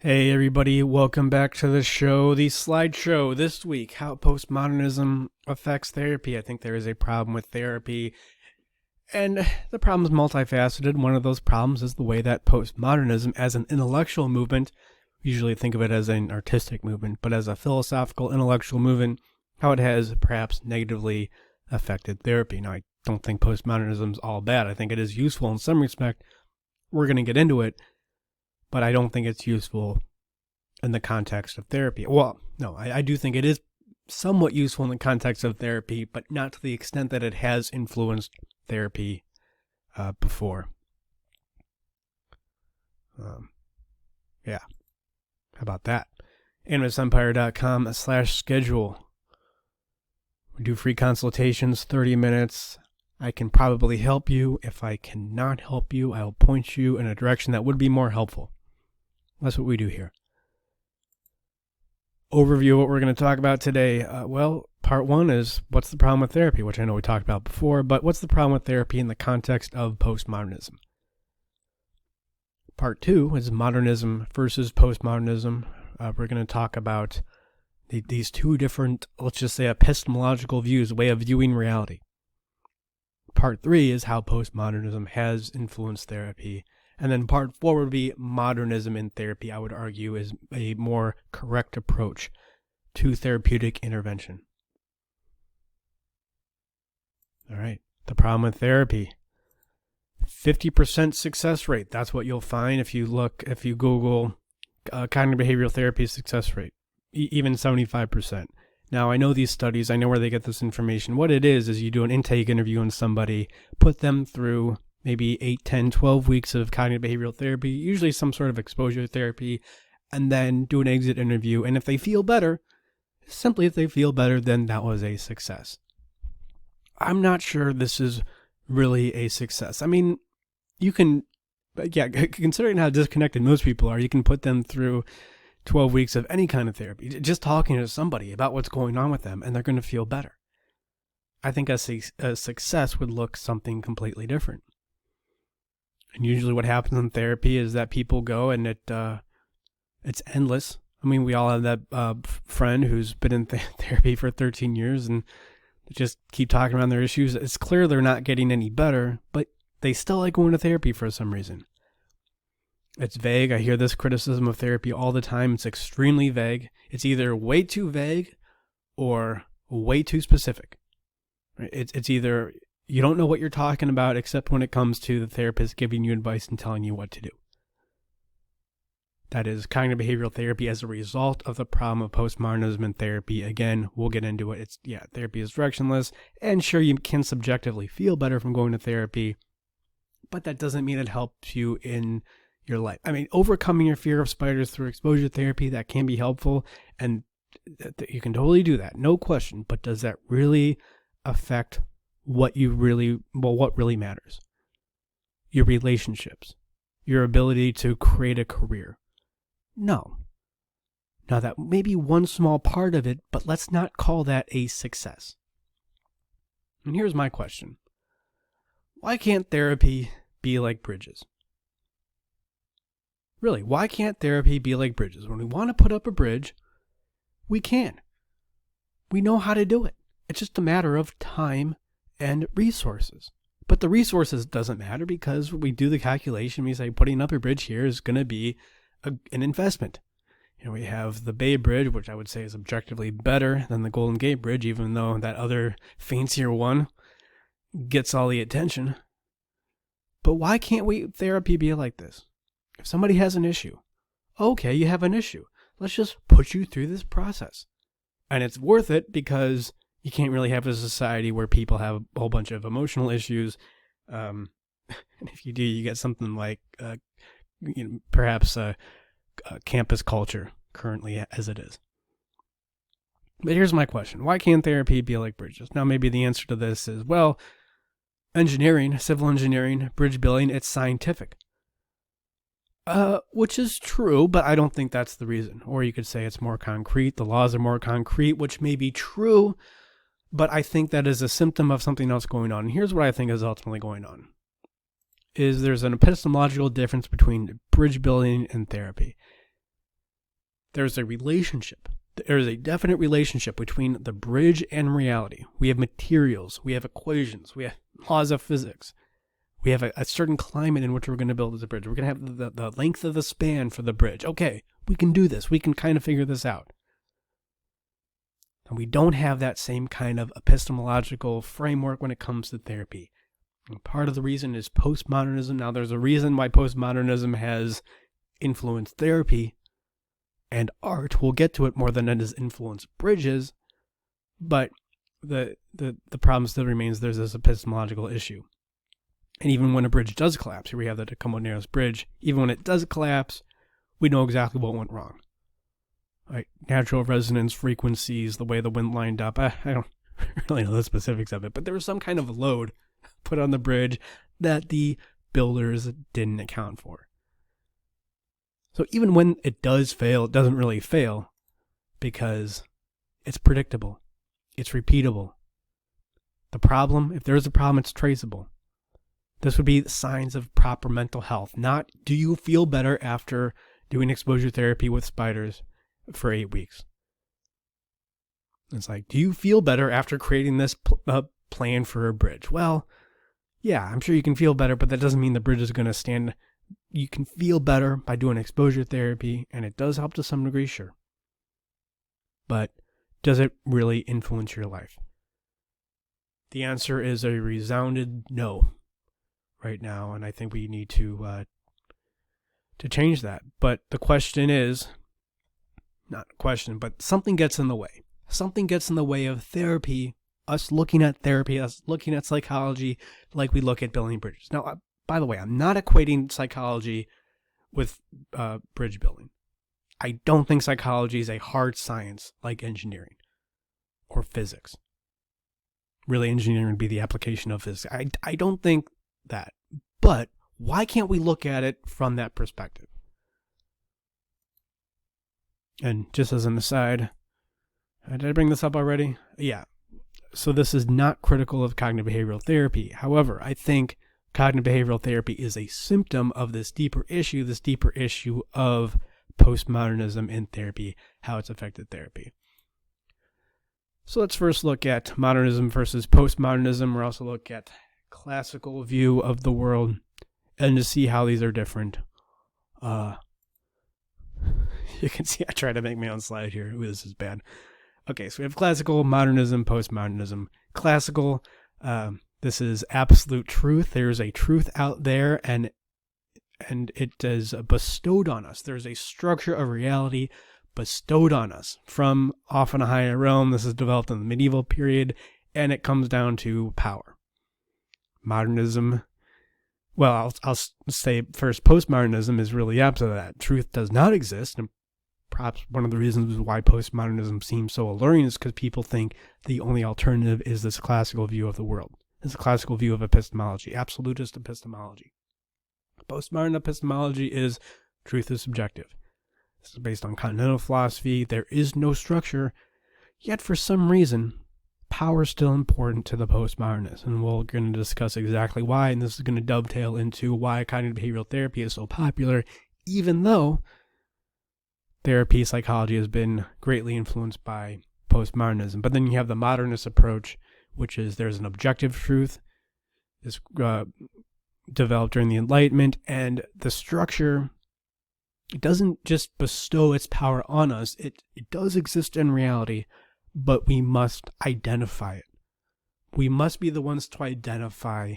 Hey everybody, welcome back to the show, the slideshow this week, how postmodernism affects therapy. I think there is a problem with therapy, and the problem is multifaceted. One of those problems is the way that postmodernism as an intellectual movement, we usually think of it as an artistic movement, but as a philosophical intellectual movement, how it has perhaps negatively affected therapy. Now, I don't think postmodernism is all bad. I think it is useful in some respect. We're going to get into it. But I don't think it's useful in the context of therapy. Well, no, I do think it is somewhat useful in the context of therapy, but not to the extent that it has influenced therapy before. Yeah, how about that? AnimusEmpire.com/schedule. We do free consultations, 30 minutes. I can probably help you. If I cannot help you, I'll point you in a direction that would be more helpful. That's what we do here. Overview of what we're going to talk about today. Part one is what's the problem with therapy, which I know we talked about before, but what's the problem with therapy in the context of postmodernism? Part two is modernism versus postmodernism. We're going to talk about these two different, let's just say, epistemological views, a way of viewing reality. Part three is how postmodernism has influenced therapy. And then part four would be modernism in therapy, I would argue, is a more correct approach to therapeutic intervention. All right, the problem with therapy. 50% success rate. That's what you'll find if you Google cognitive behavioral therapy success rate, even 75%. Now, I know these studies, I know where they get this information. What it is you do an intake interview on somebody, put them through maybe 8, 10, 12 weeks of cognitive behavioral therapy, usually some sort of exposure therapy, and then do an exit interview. And if they feel better, simply if they feel better, then that was a success. I'm not sure this is really a success. I mean, you can, considering how disconnected most people are, you can put them through 12 weeks of any kind of therapy, just talking to somebody about what's going on with them, and they're going to feel better. I think a success would look something completely different. And usually what happens in therapy is that people go and it's endless. I mean, we all have that friend who's been in therapy for 13 years and just keep talking about their issues. It's clear they're not getting any better, but they still like going to therapy for some reason. It's vague. I hear this criticism of therapy all the time. It's extremely vague. It's either way too vague or way too specific. It's either you don't know what you're talking about except when it comes to the therapist giving you advice and telling you what to do. That is cognitive behavioral therapy as a result of the problem of postmodernism in therapy. Again, we'll get into it. Therapy is directionless, and sure, you can subjectively feel better from going to therapy, but that doesn't mean it helps you in your life. I mean, overcoming your fear of spiders through exposure therapy, that can be helpful, and you can totally do that, no question, but does that really affect what really matters? Your relationships, your ability to create a career? No. Now, that may be one small part of it, but let's not call that a success. And here's my question. Why can't therapy be like bridges? Really, why can't therapy be like bridges? When we want to put up a bridge, we can. We know how to do it. It's just a matter of time and resources. But the resources doesn't matter because we do the calculation. We say putting up a bridge here is going to be an investment. We have the Bay Bridge, which I would say is objectively better than the Golden Gate Bridge, even though that other fancier one gets all the attention. But why can't therapy be like this? If somebody has an issue, okay, you have an issue. Let's just put you through this process. And it's worth it because you can't really have a society where people have a whole bunch of emotional issues. And if you do, you get something like perhaps campus culture currently as it is. But here's my question. Why can't therapy be like bridges? Now, maybe the answer to this is, engineering, civil engineering, bridge building, it's scientific. Which is true, but I don't think that's the reason. Or you could say it's more concrete. The laws are more concrete, which may be true, but I think that is a symptom of something else going on. And here's what I think is ultimately going on. There's an epistemological difference between bridge building and therapy. there's a relationship. There's a definite relationship between the bridge and reality. We have materials, we have equations, we have laws of physics. We have a certain climate in which we're going to build as a bridge. We're going to have the length of the span for the bridge. Okay, we can do this. We can kind of figure this out. And we don't have that same kind of epistemological framework when it comes to therapy. And part of the reason is postmodernism. Now, there's a reason why postmodernism has influenced therapy and art. We'll get to it more than it has influenced bridges. But the problem still remains. There's this epistemological issue. And even when a bridge does collapse, here we have the Tacoma Narrows Bridge, even when it does collapse, we know exactly what went wrong. Right? Natural resonance frequencies, the way the wind lined up. I don't really know the specifics of it, but there was some kind of load put on the bridge that the builders didn't account for. So even when it does fail, it doesn't really fail because it's predictable. It's repeatable. The problem, if there's a problem, it's traceable. This would be signs of proper mental health, not do you feel better after doing exposure therapy with spiders for 8 weeks. It's like, do you feel better after creating this plan for a bridge? Well, yeah, I'm sure you can feel better, but that doesn't mean the bridge is going to stand. You can feel better by doing exposure therapy, and it does help to some degree, sure. But does it really influence your life? The answer is a resounding no right now, and I think we need to change that. But the question is, not a question, but something gets in the way. Something gets in the way of therapy, us looking at therapy, us looking at psychology like we look at building bridges. Now, by the way, I'm not equating psychology with bridge building. I don't think psychology is a hard science like engineering or physics. Really, engineering would be the application of physics. I don't think that. But why can't we look at it from that perspective? And just as an aside, did I bring this up already? Yeah. So this is not critical of cognitive behavioral therapy. However, I think cognitive behavioral therapy is a symptom of this deeper issue of postmodernism in therapy, how it's affected therapy. So let's first look at modernism versus postmodernism. We'll also look at classical view of the world and to see how these are different. You can see I try to make my own slide here. Ooh, this is bad. Okay, so we have classical, modernism, postmodernism. Classical, this is absolute truth. There's a truth out there, and it is bestowed on us. There's a structure of reality bestowed on us from often a higher realm. This is developed in the medieval period, and it comes down to power. Modernism, well, I'll say first, postmodernism is really opposite of that. Truth does not exist, and perhaps one of the reasons why postmodernism seems so alluring is because people think the only alternative is this classical view of the world. This classical view of epistemology, absolutist epistemology. Postmodern epistemology is truth is subjective. This is based on continental philosophy. There is no structure, yet for some reason, power is still important to the postmodernists, and we're going to discuss exactly why, and this is going to dovetail into why cognitive behavioral therapy is so popular, even though therapy, psychology has been greatly influenced by postmodernism. But then you have the modernist approach, which is there's an objective truth, this developed during the Enlightenment, and the structure, it doesn't just bestow its power on us, it does exist in reality, but we must identify it. We must be the ones to identify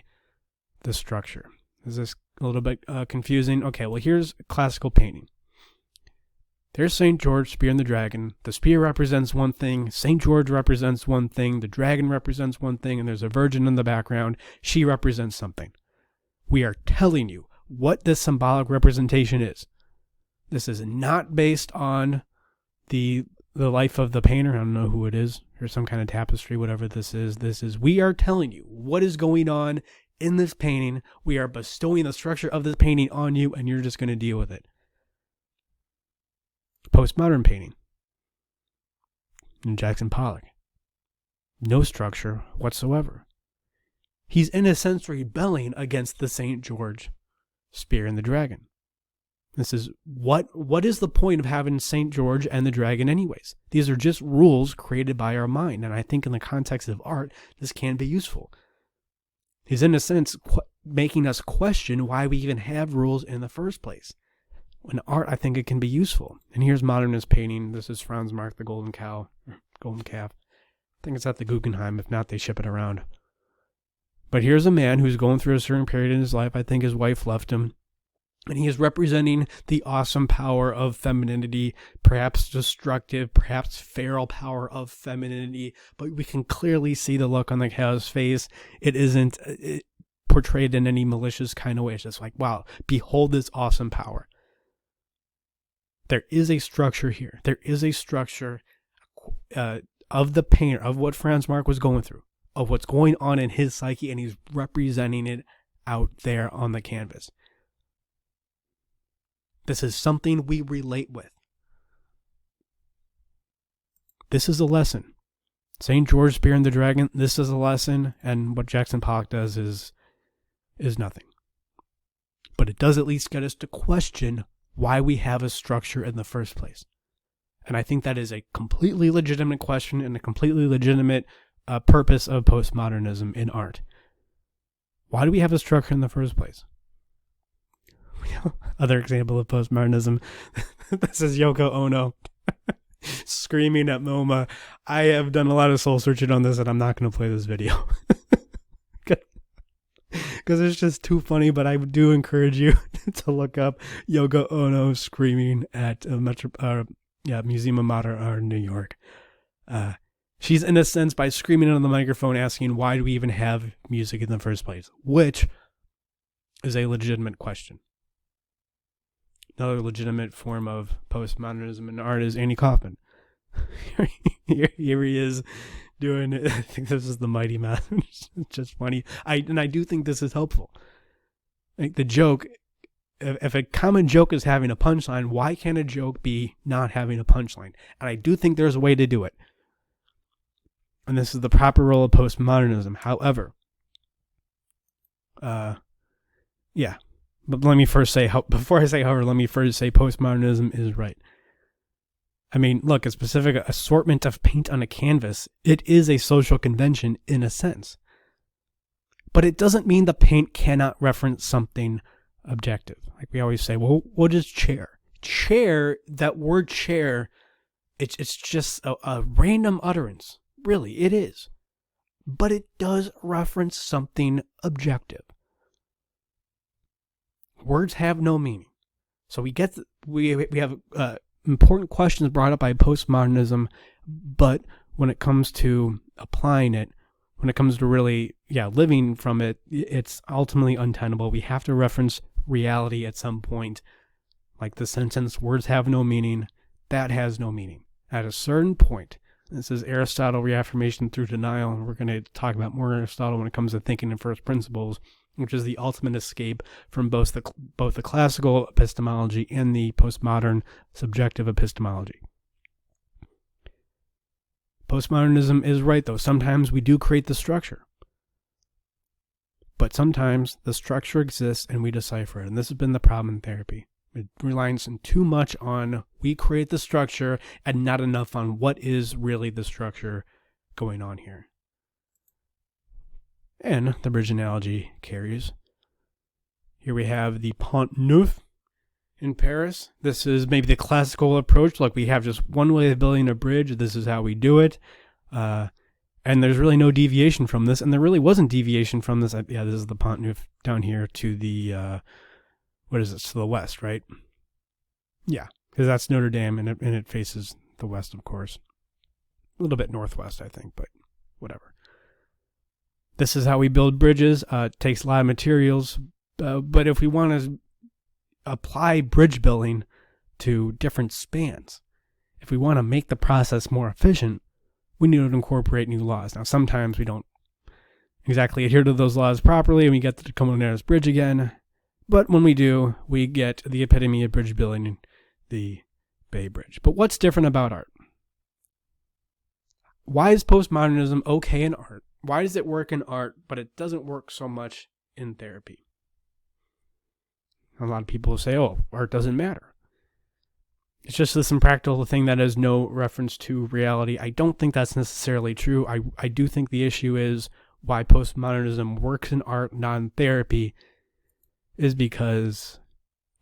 the structure. Is this a little bit confusing? Okay, well, here's classical painting. There's St. George, spear and the dragon. The spear represents one thing, St. George represents one thing, the dragon represents one thing, and there's a virgin in the background. She represents something. We are telling you what this symbolic representation is. This is not based on the life of the painter. I don't know who it is, or some kind of tapestry, whatever this is. We are telling you what is going on in this painting. We are bestowing the structure of this painting on you, and you're just going to deal with it. Postmodern painting. And Jackson Pollock. No structure whatsoever. He's in a sense rebelling against the St. George spear and the dragon. This is what is the point of having St. George and the dragon anyways? These are just rules created by our mind. And I think in the context of art, this can be useful. He's in a sense making us question why we even have rules in the first place. In art, I think it can be useful. And here's modernist painting. This is Franz Marc, the golden cow, or golden calf. I think it's at the Guggenheim. If not, they ship it around. But here's a man who's going through a certain period in his life. I think his wife left him. And he is representing the awesome power of femininity, perhaps destructive, perhaps feral power of femininity. But we can clearly see the look on the cow's face. It isn't portrayed in any malicious kind of way. It's just like, wow, behold this awesome power. There is a structure here. There is a structure of the painter, of what Franz Marc was going through, of what's going on in his psyche, and he's representing it out there on the canvas. This is something we relate with. This is a lesson. St. George spearing the dragon, this is a lesson, and what Jackson Pollock does is nothing. But it does at least get us to question why we have a structure in the first place. And I think that is a completely legitimate question and a completely legitimate purpose of postmodernism in art. Why do we have a structure in the first place? Other example of postmodernism. This is Yoko Ono screaming at MoMA. I have done a lot of soul searching on this, and I'm not going to play this video because it's just too funny. But I do encourage you to look up Yoko Ono screaming at Museum of Modern Art in New York. She's, in a sense, by screaming on the microphone, asking why do we even have music in the first place, which is a legitimate question. Another legitimate form of postmodernism in art is Andy Kaufman. Here he is doing it. I think this is the Mighty Mouse. It's just funny. I do think this is helpful. Like the joke, if a common joke is having a punchline, why can't a joke be not having a punchline? And I do think there's a way to do it. And this is the proper role of postmodernism. However, yeah. But let me first say, before I say however, let me first say postmodernism is right. I mean, look, a specific assortment of paint on a canvas, it is a social convention in a sense. But it doesn't mean the paint cannot reference something objective. Like we always say, well, what is chair? Chair, that word chair, it's just a random utterance. Really, it is. But it does reference something objective. Words have no meaning. So we have important questions brought up by postmodernism, but when it comes to applying it, when it comes to really, living from it, it's ultimately untenable. We have to reference reality at some point. Like the sentence, words have no meaning, that has no meaning. At a certain point, this is Aristotle, reaffirmation through denial, and we're going to talk about more Aristotle when it comes to thinking in first principles, which is the ultimate escape from both the classical epistemology and the postmodern subjective epistemology. Postmodernism is right, though. Sometimes we do create the structure. But sometimes the structure exists and we decipher it. And this has been the problem in therapy. It relies too much on we create the structure and not enough on what is really the structure going on here. And the bridge analogy carries. Here we have the Pont Neuf in Paris. This is maybe the classical approach. Like we have just one way of building a bridge. This is how we do it. And there's really no deviation from this. And there really wasn't deviation from this. This is the Pont Neuf down here to the, to the west, right? Yeah, because that's Notre Dame and it faces the west, of course. A little bit northwest, I think, but whatever. This is how we build bridges. It takes a lot of materials. But if we want to apply bridge building to different spans, if we want to make the process more efficient, we need to incorporate new laws. Now, sometimes we don't exactly adhere to those laws properly, and we get the Comonera's Bridge again. But when we do, we get the epitome of bridge building, the Bay Bridge. But what's different about art? Why is postmodernism okay in art? Why does it work in art, but it doesn't work so much in therapy? A lot of people say, oh, art doesn't matter. It's just this impractical thing that has no reference to reality. I don't think that's necessarily true. I do think the issue is why postmodernism works in art, not in therapy, is because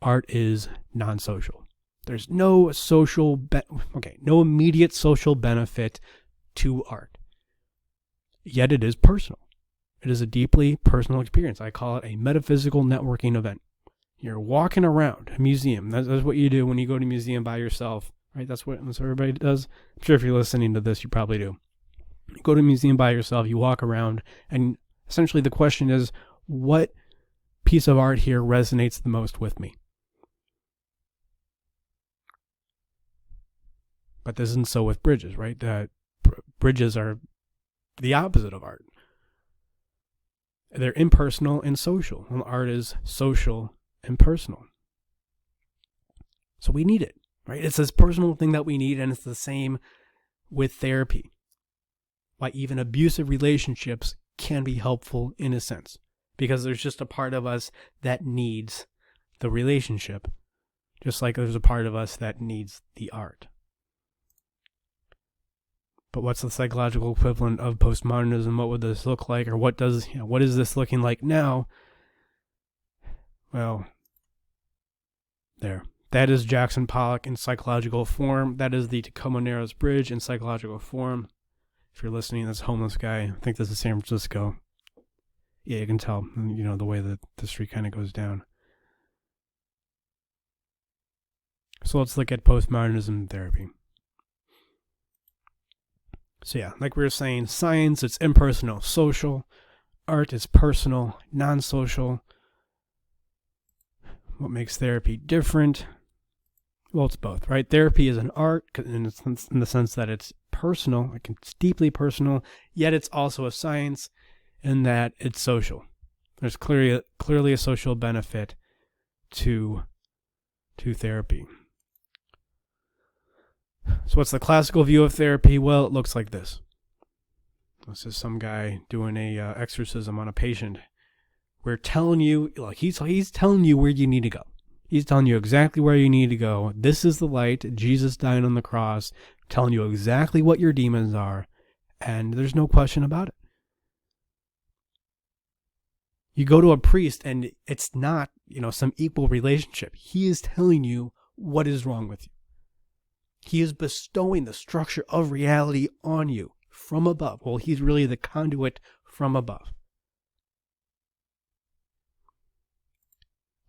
art is non-social. There's no no immediate social benefit to art. Yet it is personal. It is a deeply personal experience. I call it a metaphysical networking event. You're walking around a museum. That's what you do when you go to a museum by yourself, right? That's what everybody does. I'm sure if you're listening to this, you probably do. You go to a museum by yourself, you walk around, and essentially the question is, what piece of art here resonates the most with me? But this isn't so with bridges, right? Bridges are the opposite of art. They're impersonal and social. Well, art is social and personal. So we need it, right? It's this personal thing that we need, and it's the same with therapy. Why even abusive relationships can be helpful in a sense, because there's just a part of us that needs the relationship, just like there's a part of us that needs the art. But what's the psychological equivalent of postmodernism? What would this look like? Or what is this looking like now? Well, there. That is Jackson Pollock in psychological form. That is the Tacoma Narrows Bridge in psychological form. If you're listening, that's a homeless guy. I think this is San Francisco. Yeah, you can tell, the way that the street kind of goes down. So let's look at postmodernism therapy. So yeah, like we were saying, science, it's impersonal, social. Art is personal, non-social. What makes therapy different? Well, it's both, right? Therapy is an art in the sense that it's personal, it's deeply personal, yet it's also a science in that it's social. There's clearly a social benefit to therapy. So what's the classical view of therapy? Well, it looks like this. This is some guy doing a exorcism on a patient. We're telling you, like he's telling you where you need to go. He's telling you exactly where you need to go. This is the light. Jesus died on the cross, telling you exactly what your demons are, and there's no question about it. You go to a priest, and it's not, some equal relationship. He is telling you what is wrong with you. He is bestowing the structure of reality on you from above. Well, he's really the conduit from above.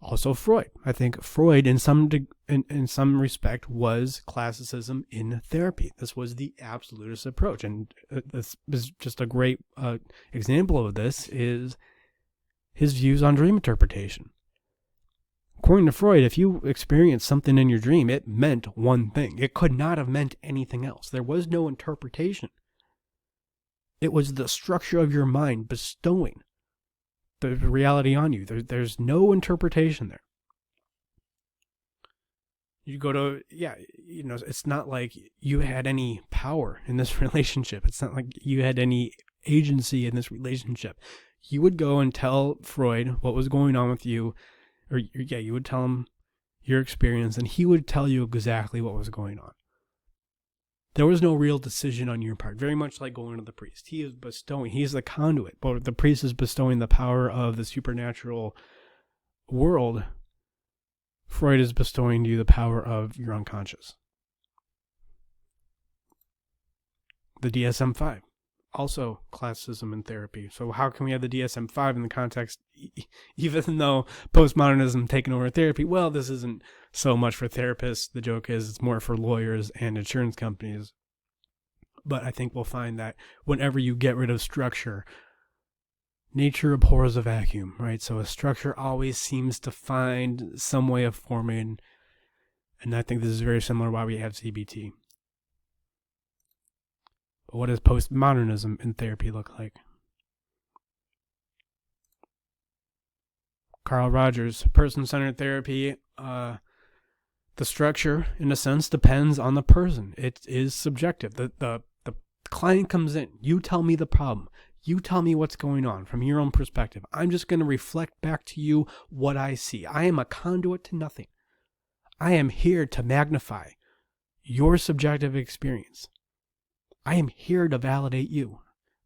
Also Freud. I think Freud, in some respect, was classicism in therapy. This was the absolutist approach. And this is just a great example of this is his views on dream interpretation. According to Freud, if you experienced something in your dream, it meant one thing. It could not have meant anything else. There was no interpretation. It was the structure of your mind bestowing the reality on you. There's no interpretation there. You go to, it's not like you had any power in this relationship. It's not like you had any agency in this relationship. You would go and tell Freud what was going on with you, you would tell him your experience, and he would tell you exactly what was going on. There was no real decision on your part, very much like going to the priest. He is the conduit, but the priest is bestowing the power of the supernatural world. Freud is bestowing you the power of your unconscious. The DSM-5, also classicism in therapy. So how can we have the DSM-5 in the context, even though postmodernism taken over therapy? Well, this isn't so much for therapists. The joke is it's more for lawyers and insurance companies. But I think we'll find that whenever you get rid of structure, nature abhors a vacuum, right? So a structure always seems to find some way of forming. And I think this is very similar to why we have CBT. But what does postmodernism in therapy look like? Carl Rogers, person-centered therapy. The structure, in a sense, depends on the person. It is subjective. The client comes in. You tell me the problem. You tell me what's going on from your own perspective. I'm just going to reflect back to you what I see. I am a conduit to nothing. I am here to magnify your subjective experience. I am here to validate you.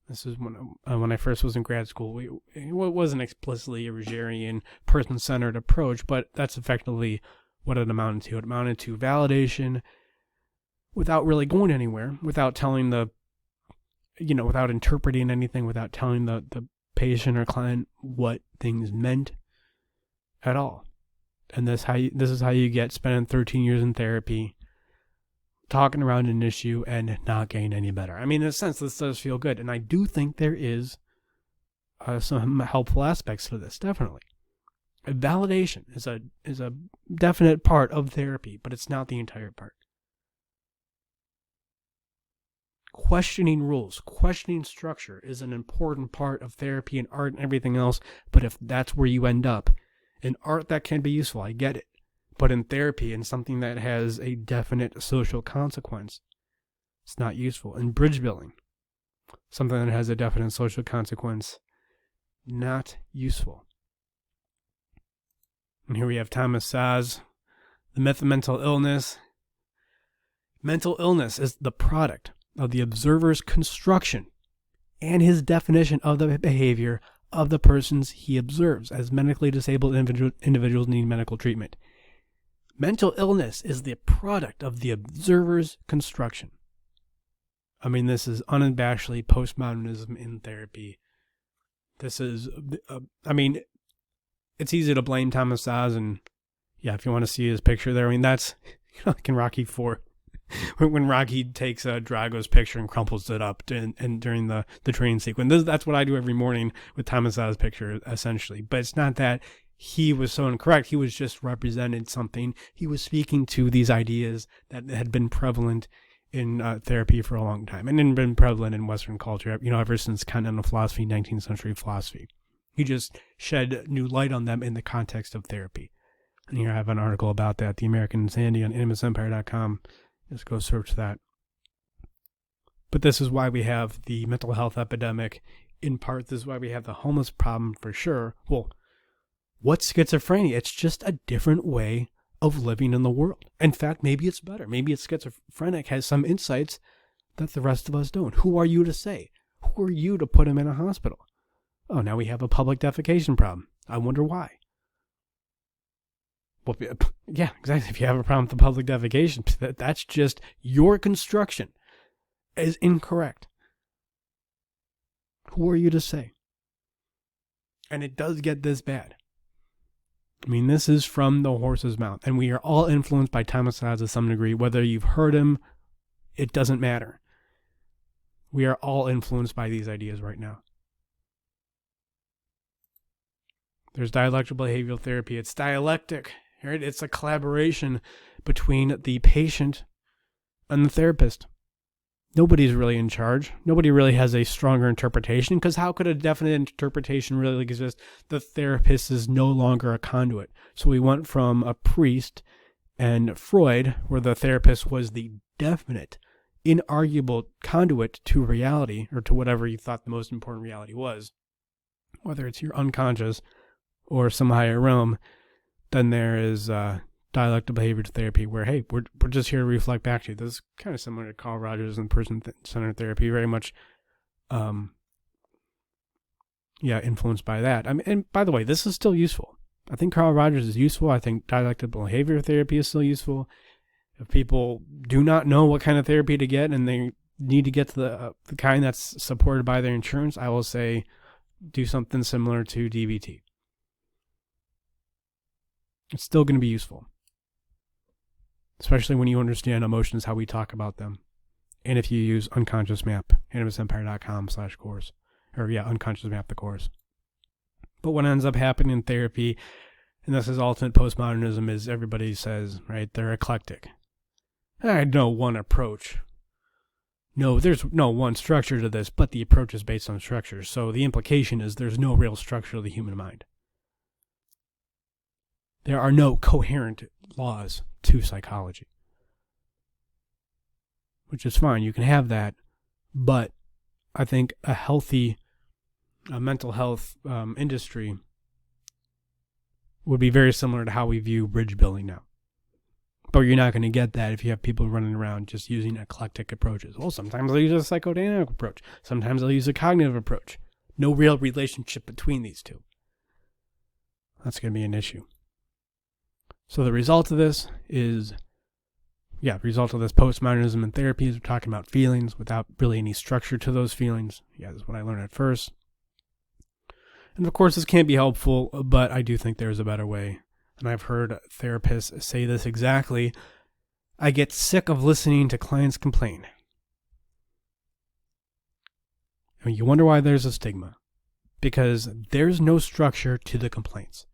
This is when I first was in grad school. It wasn't explicitly a Rogerian, person-centered approach, but that's effectively what it amounted to. It amounted to validation without really going anywhere, without telling without interpreting anything, without telling the patient or client what things meant at all. And this is how you get spending 13 years in therapy, talking around an issue and not getting any better. I mean, in a sense, this does feel good. And I do think there is some helpful aspects to this, definitely. Validation is a definite part of therapy, but it's not the entire part. Questioning rules, questioning structure is an important part of therapy and art and everything else. But if that's where you end up, in art that can be useful, I get it. But in therapy and something that has a definite social consequence, it's not useful. In bridge building, something that has a definite social consequence, not useful. And here we have Thomas Saz, The Myth of Mental Illness. Mental illness is the product of the observer's construction and his definition of the behavior of the persons he observes as medically disabled individuals need medical treatment. Mental illness is the product of the observer's construction. I mean, this is unabashedly postmodernism in therapy. This is, it's easy to blame Thomas Saz, and yeah, if you want to see his picture there, I mean, that's like in Rocky IV. When Rocky takes Drago's picture and crumples it up and during the training sequence. That's what I do every morning with Thomas Saz's picture, essentially. But it's not that he was so incorrect. He was just represented something. He was speaking to these ideas that had been prevalent in therapy for a long time and been prevalent in Western culture, ever since continental philosophy, 19th century philosophy. He just shed new light on them in the context of therapy. And here I have an article about that, The American Insanity on animusempire.com. Just go search that. But this is why we have the mental health epidemic. In part, this is why we have the homeless problem for sure. Well, what's schizophrenia? It's just a different way of living in the world. In fact, maybe it's better. Maybe it's schizophrenic has some insights that the rest of us don't. Who are you to say? Who are you to put him in a hospital? Oh, now we have a public defecation problem. I wonder why. Well, yeah, exactly. If you have a problem with the public defecation, that's just your construction is incorrect. Who are you to say? And it does get this bad. I mean, this is from the horse's mouth, and we are all influenced by Thomas Saz to some degree. Whether you've heard him, it doesn't matter. We are all influenced by these ideas right now. There's dialectical behavioral therapy. It's dialectic. Right? It's a collaboration between the patient and the therapist. Nobody's really in charge. Nobody really has a stronger interpretation, because how could a definite interpretation really exist? The therapist is no longer a conduit. So we went from a priest and Freud, where the therapist was the definite, inarguable conduit to reality, or to whatever you thought the most important reality was, whether it's your unconscious or some higher realm. Then there is dialectical behavioral therapy, where, hey, we're just here to reflect back to you. This is kind of similar to Carl Rogers and person-centered therapy, very much, influenced by that. I mean, and by the way, this is still useful. I think Carl Rogers is useful. I think dialectical behavioral therapy is still useful. If people do not know what kind of therapy to get and they need to get to the kind that's supported by their insurance, I will say do something similar to DBT. It's still going to be useful, especially when you understand emotions, how we talk about them. And if you use Unconscious Map, animusempire.com/course, Unconscious Map the course. But what ends up happening in therapy, and this is ultimate postmodernism, is everybody says, right, they're eclectic. I know one approach. No, there's no one structure to this, but the approach is based on structure. So the implication is there's no real structure of the human mind. There are no coherent laws to psychology, which is fine. You can have that, but I think a healthy mental health industry would be very similar to how we view bridge building now. But you're not going to get that if you have people running around just using eclectic approaches. Well, sometimes they'll use a psychodynamic approach. Sometimes they'll use a cognitive approach. No real relationship between these two. That's going to be an issue. So the result of this is, postmodernism and therapy is we're talking about feelings without really any structure to those feelings. Yeah, that's what I learned at first. And of course, this can't be helpful, but I do think there's a better way. And I've heard therapists say this exactly. I get sick of listening to clients complain. I mean, you wonder why there's a stigma. Because there's no structure to the complaints.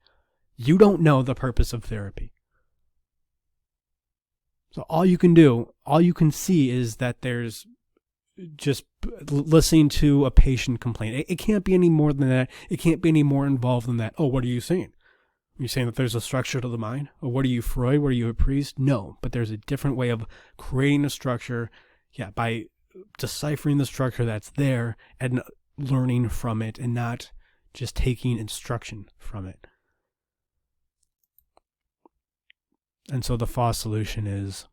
You don't know the purpose of therapy. So all you can see is that there's just listening to a patient complain. It can't be any more than that. It can't be any more involved than that. Oh, what are you saying? Are you saying that there's a structure to the mind? Or what are you, Freud? What are you, a priest? No, but there's a different way of creating a structure. Yeah, by deciphering the structure that's there and learning from it and not just taking instruction from it. And so the FOSS solution is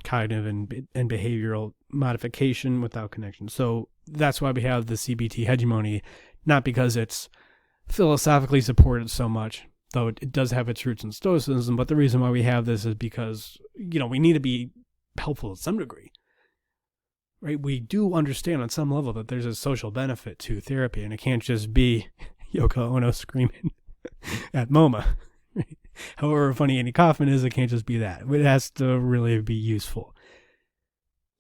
cognitive and behavioral modification without connection. So that's why we have the CBT hegemony, not because it's philosophically supported so much, though it does have its roots in Stoicism, but the reason why we have this is because, we need to be helpful to some degree. Right? We do understand on some level that there's a social benefit to therapy, and it can't just be Yoko Ono screaming at MoMA. Right? However funny Andy Kaufman is, it can't just be that. It has to really be useful.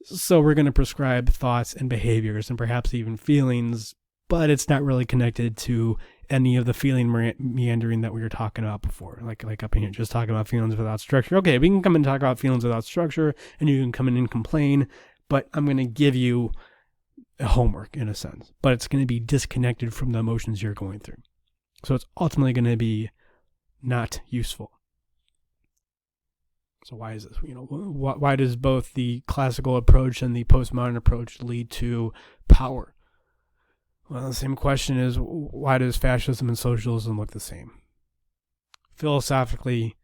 So we're going to prescribe thoughts and behaviors and perhaps even feelings, but it's not really connected to any of the feeling meandering that we were talking about before. Like up in here, just talking about feelings without structure. Okay, we can come and talk about feelings without structure, and you can come in and complain, but I'm going to give you a homework in a sense, but it's going to be disconnected from the emotions you're going through. So it's ultimately going to be not useful. So why is this? Why does both the classical approach and the postmodern approach lead to power? Well, the same question is, why does fascism and socialism look the same? Philosophically,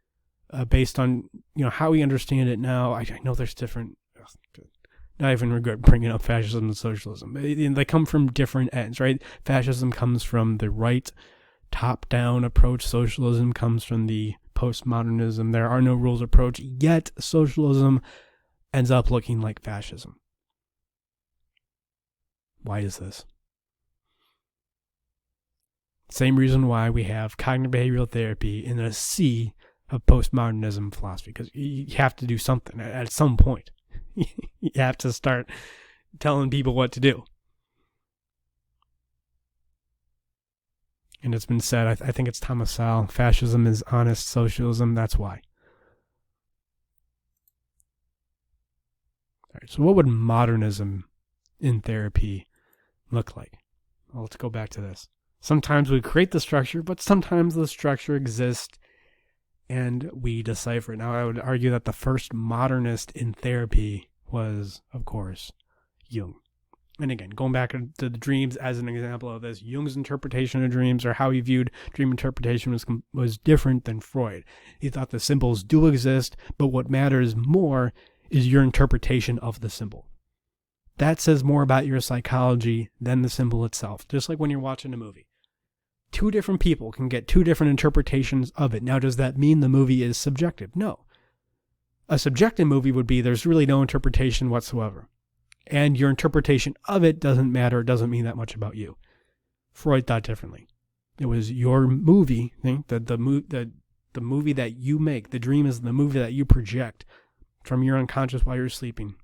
based on how we understand it now, I know there's different. Not even regret bringing up fascism and socialism. They come from different ends, right? Fascism comes from the right top-down approach. Socialism comes from the postmodernism, there are no rules approach, yet socialism ends up looking like fascism. Why is this? Same reason why we have cognitive behavioral therapy in a sea of postmodernism philosophy, because you have to do something at some point. You have to start telling people what to do. And it's been said, I think it's Thomas Sowell, fascism is honest socialism, that's why. All right, so what would modernism in therapy look like? Well, let's go back to this. Sometimes we create the structure, but sometimes the structure exists and we decipher it. Now, I would argue that the first modernist in therapy was, of course, Jung. And again, going back to the dreams as an example of this, Jung's interpretation of dreams, or how he viewed dream interpretation, was different than Freud. He thought the symbols do exist, but what matters more is your interpretation of the symbol. That says more about your psychology than the symbol itself. Just like when you're watching a movie. Two different people can get two different interpretations of it. Now, does that mean the movie is subjective? No. A subjective movie would be there's really no interpretation whatsoever. And your interpretation of it doesn't matter. It doesn't mean that much about you. Freud thought differently. It was your movie, the movie that you make. The dream is the movie that you project from your unconscious while you're sleeping.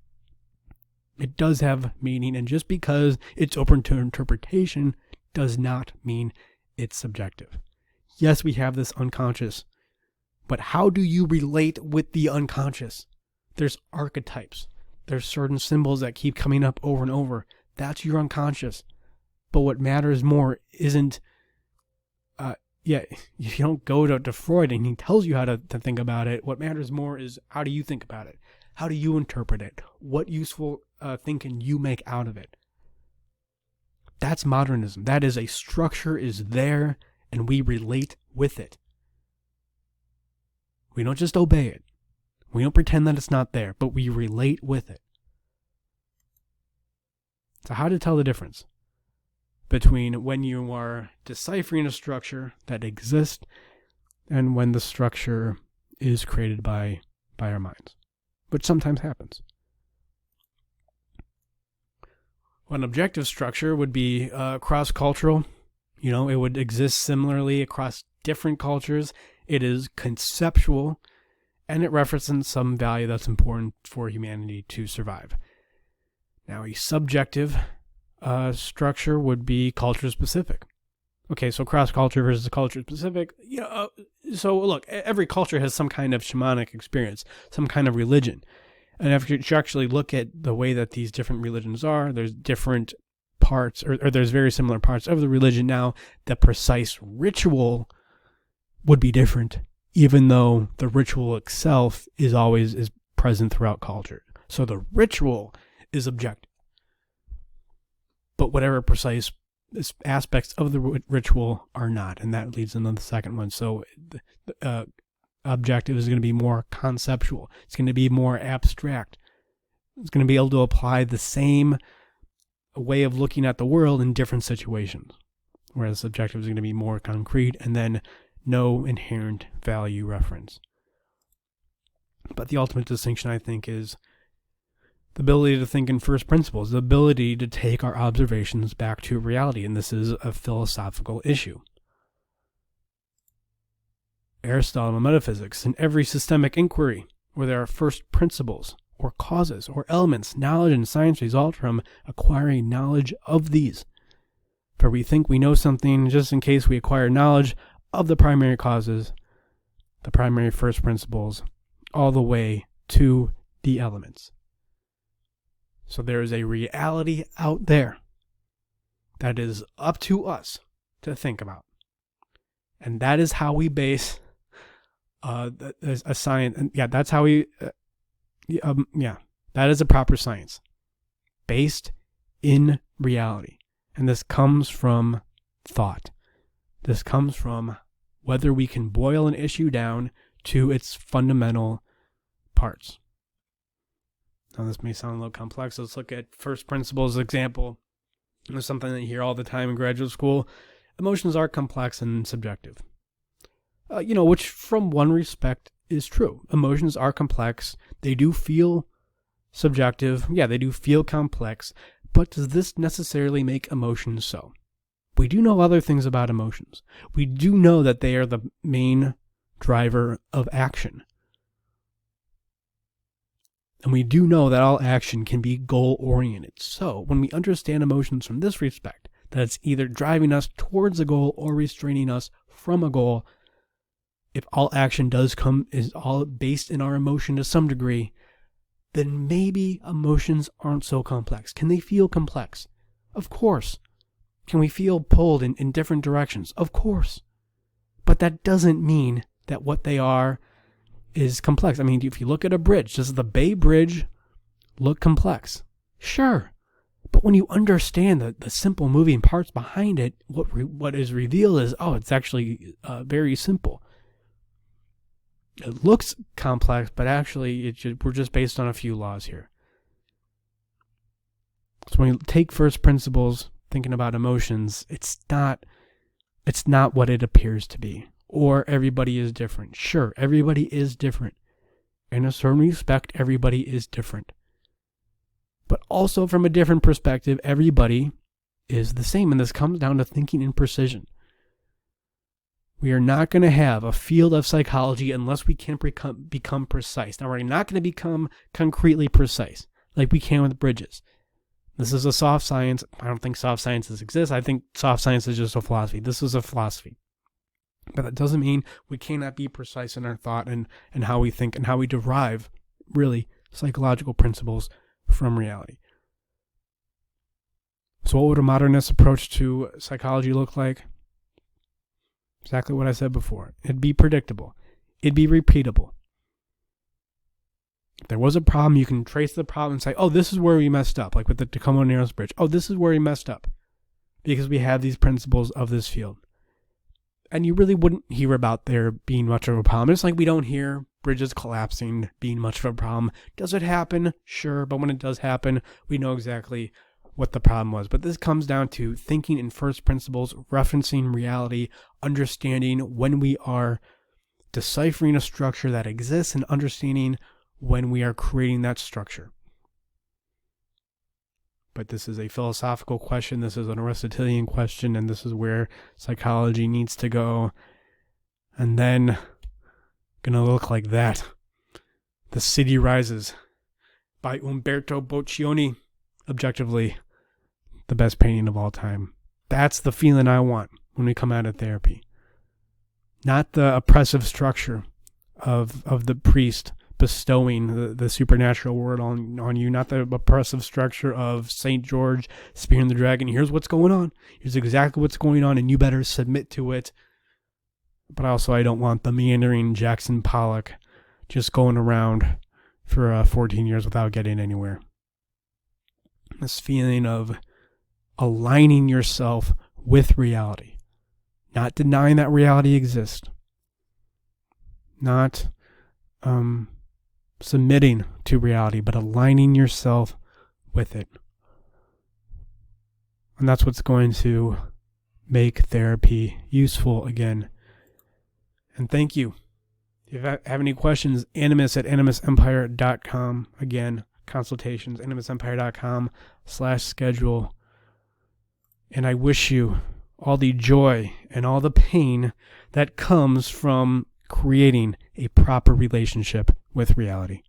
It does have meaning, and just because it's open to interpretation does not mean it's subjective. Yes, we have this unconscious, but how do you relate with the unconscious? There's archetypes. There's certain symbols that keep coming up over and over. That's your unconscious. But what matters more isn't, you don't go to Freud and he tells you how to think about it. What matters more is, how do you think about it? How do you interpret it? What useful thing can you make out of it? That's modernism. That is, a structure is there and we relate with it. We don't just obey it. We don't pretend that it's not there, but we relate with it. So how to tell the difference between when you are deciphering a structure that exists and when the structure is created by our minds, which sometimes happens. An objective structure would be cross-cultural. It would exist similarly across different cultures. It is conceptual, and it represents some value that's important for humanity to survive. Now, a subjective structure would be culture-specific. Okay, so cross-culture versus culture-specific. So look, every culture has some kind of shamanic experience, some kind of religion. And if you actually look at the way that these different religions are, there's different parts, or there's very similar parts of the religion. Now, the precise ritual would be different, even though the ritual itself is present throughout culture. So the ritual is objective. But whatever precise aspects of the ritual are not, and that leads into the second one. So objective is going to be more conceptual. It's going to be more abstract. It's going to be able to apply the same way of looking at the world in different situations, whereas subjective is going to be more concrete and then no inherent value reference. But the ultimate distinction, I think, is the ability to think in first principles, the ability to take our observations back to reality, and this is a philosophical issue. Aristotle in metaphysics, in every systemic inquiry where there are first principles or causes or elements, knowledge and science result from acquiring knowledge of these. For we think we know something just in case we acquire knowledge of the primary causes, the primary first principles, all the way to the elements. So there is a reality out there that is up to us to think about. And that is how we base a science. That's how we, that is a proper science based in reality. And this comes from thought. This comes from whether we can boil an issue down to its fundamental parts. Now, this may sound a little complex. Let's look at first principles example. It's something that you hear all the time in graduate school. Emotions are complex and subjective. Which from one respect is true. Emotions are complex. They do feel subjective. Yeah, they do feel complex. But does this necessarily make emotions so? We do know other things about emotions. We do know that they are the main driver of action. And we do know that all action can be goal-oriented. So when we understand emotions from this respect, that it's either driving us towards a goal or restraining us from a goal, if all action is all based in our emotion to some degree, then maybe emotions aren't so complex. Can they feel complex? Of course. Can we feel pulled in different directions? Of course. But that doesn't mean that what they are is complex. I mean, if you look at a bridge, does the Bay Bridge look complex? Sure. But when you understand the simple moving parts behind it, what is revealed is, it's actually very simple. It looks complex, but actually we're just based on a few laws here. So when you take first principles, thinking about emotions, it's not what it appears to be. Or everybody is different. Sure, everybody is different. In a certain respect, everybody is different. But also from a different perspective, everybody is the same. And this comes down to thinking in precision. We are not going to have a field of psychology unless we can become precise. Now, we're not going to become concretely precise like we can with bridges. This is a soft science. I don't think soft sciences exist. I think soft science is just a philosophy. This is a philosophy. But that doesn't mean we cannot be precise in our thought and how we think and how we derive, really, psychological principles from reality. So what would a modernist approach to psychology look like? Exactly what I said before. It'd be predictable. It'd be repeatable. If there was a problem, you can trace the problem and say, this is where we messed up, like with the Tacoma Narrows Bridge. This is where we messed up. because we have these principles of this field. And you really wouldn't hear about there being much of a problem. It's like we don't hear bridges collapsing being much of a problem. Does it happen? Sure. But when it does happen, we know exactly what the problem was. But this comes down to thinking in first principles, referencing reality, understanding when we are deciphering a structure that exists, and understanding when we are creating that structure. But this is a philosophical question. This is an Aristotelian question, and this is where psychology needs to go. And then, gonna look like that. The City Rises by Umberto Boccioni. Objectively, the best painting of all time. That's the feeling I want when we come out of therapy. Not the oppressive structure of the priest bestowing the supernatural word on you, not the oppressive structure of St. George spearing the dragon. Here's what's going on. Here's exactly what's going on, and you better submit to it. But also, I don't want the meandering Jackson Pollock just going around for 14 years without getting anywhere. This feeling of aligning yourself with reality, not denying that reality exists, not submitting to reality, but aligning yourself with it. And that's what's going to make therapy useful again. And thank you. If you have any questions, Animus at animusempire.com. Again, consultations, animusempire.com/schedule. And I wish you all the joy and all the pain that comes from creating a proper relationship with reality.